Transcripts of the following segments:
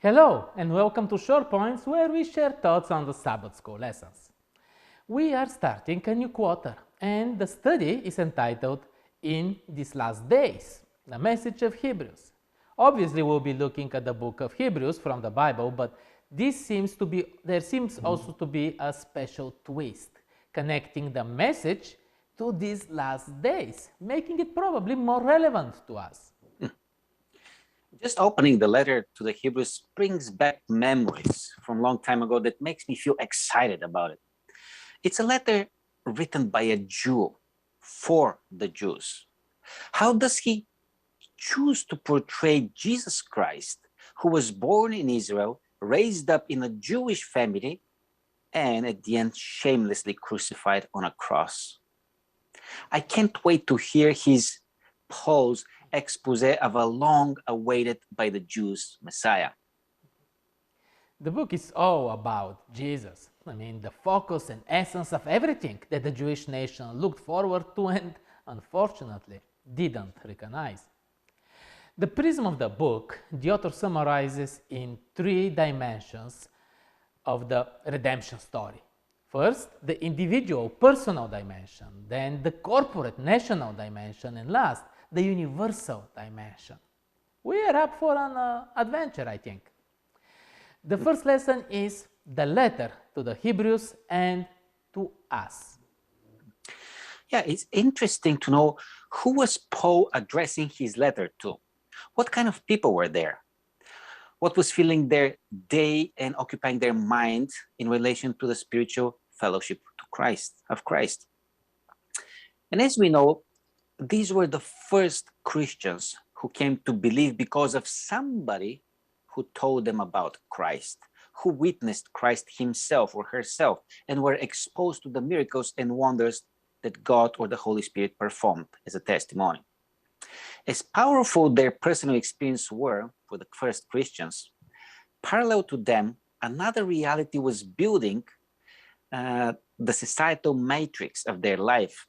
Hello and welcome to Short Points, where we share thoughts on the Sabbath school lessons. We are starting a new quarter and the study is entitled In These Last Days, the message of Hebrews. Obviously we'll be looking at the book of Hebrews from the Bible, but there seems also to be a special twist connecting the message to these last days, making it probably more relevant to us. Just opening the letter to the Hebrews brings back memories from a long time ago that makes me feel excited about it. It's a letter written by a Jew for the Jews. How does he choose to portray Jesus Christ, who was born in Israel, raised up in a Jewish family, and at the end shamelessly crucified on a cross? I can't wait to hear his Paul's expose of a long-awaited by the Jews Messiah. The book is all about Jesus. The focus and essence of everything that the Jewish nation looked forward to and unfortunately didn't recognize. The prism of the book, the author summarizes in three dimensions of the redemption story. First, the individual personal dimension, then the corporate national dimension, and last, the universal dimension. We are up for an adventure, I think. The first lesson is the letter to the Hebrews and to us. Yeah, it's interesting to know who was Paul addressing his letter to. What kind of people were there? What was filling their day and occupying their mind in relation to the spiritual fellowship of Christ? And as we know, these were the first Christians who came to believe because of somebody who told them about Christ, who witnessed Christ himself or herself, and were exposed to the miracles and wonders that God or the Holy Spirit performed as a testimony. As powerful their personal experiences were for the first Christians, parallel to them, another reality was building the societal matrix of their life.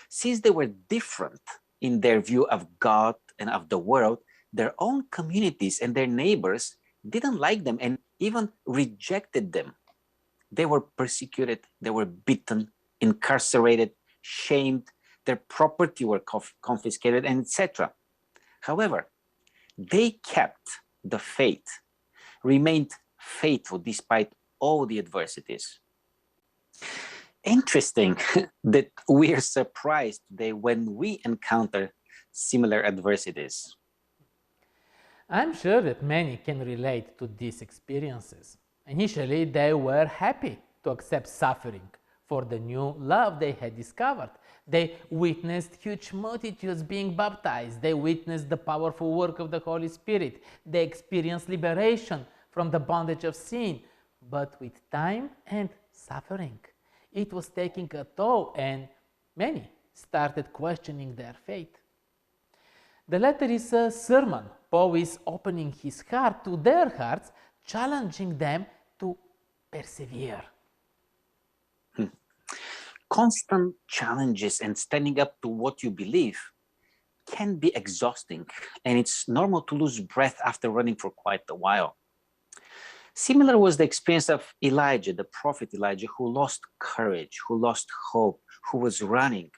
Since they were different in their view of God and of the world, their own communities and their neighbors didn't like them and even rejected them. They were persecuted, they were beaten, incarcerated, shamed, their property were confiscated, and etc. However, they kept the faith, remained faithful despite all the adversities. Interesting that we are surprised today when we encounter similar adversities. I'm sure that many can relate to these experiences. Initially, they were happy to accept suffering for the new love they had discovered. They witnessed huge multitudes being baptized. They witnessed the powerful work of the Holy Spirit. They experienced liberation from the bondage of sin. But with time and suffering, it was taking a toll, and many started questioning their faith. The letter is a sermon. Paul is opening his heart to their hearts, challenging them to persevere. Constant challenges and standing up to what you believe can be exhausting, and it's normal to lose breath after running for quite a while. Similar was the experience of Elijah, the prophet Elijah, who lost courage, who lost hope, who was running.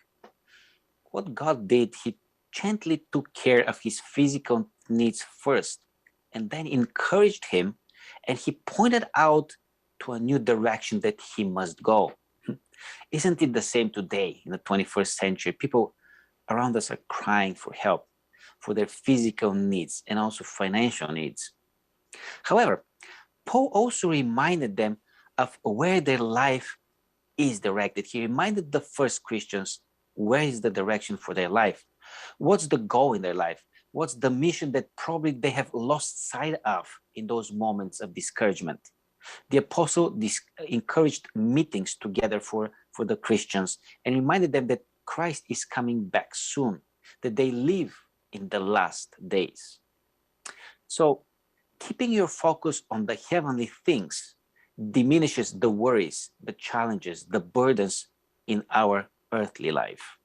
What God did, he gently took care of his physical needs first, and then encouraged him, and he pointed out to a new direction that he must go. Isn't it the same today in the 21st century? People around us are crying for help for their physical needs and also financial needs. However, Paul also reminded them of where their life is directed. He reminded the first Christians where is the direction for their life? What's the goal in their life? What's the mission that probably they have lost sight of in those moments of discouragement? The apostle encouraged meetings together for the Christians and reminded them that Christ is coming back soon, that they live in the last days. So keeping your focus on the heavenly things diminishes the worries, the challenges, the burdens in our earthly life.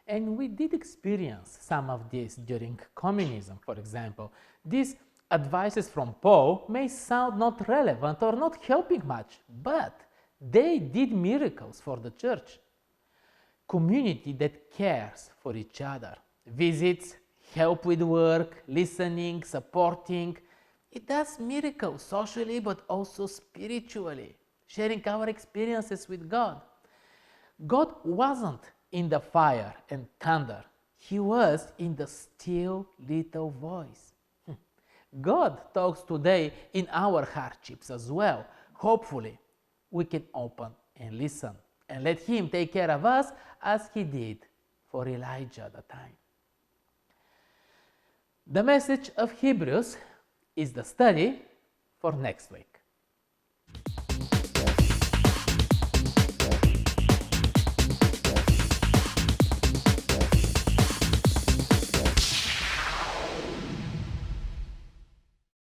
And we did experience some of this during communism, for example. This advices from Paul may sound not relevant or not helping much, but they did miracles for the church. Community that cares for each other, visits, help with work, listening, supporting. It does miracles socially but also spiritually, sharing our experiences with God. God wasn't in the fire and thunder. He was in the still little voice. God talks today in our hardships as well. Hopefully, we can open and listen and let Him take care of us as He did for Elijah at the time. The message of Hebrews is the study for next week.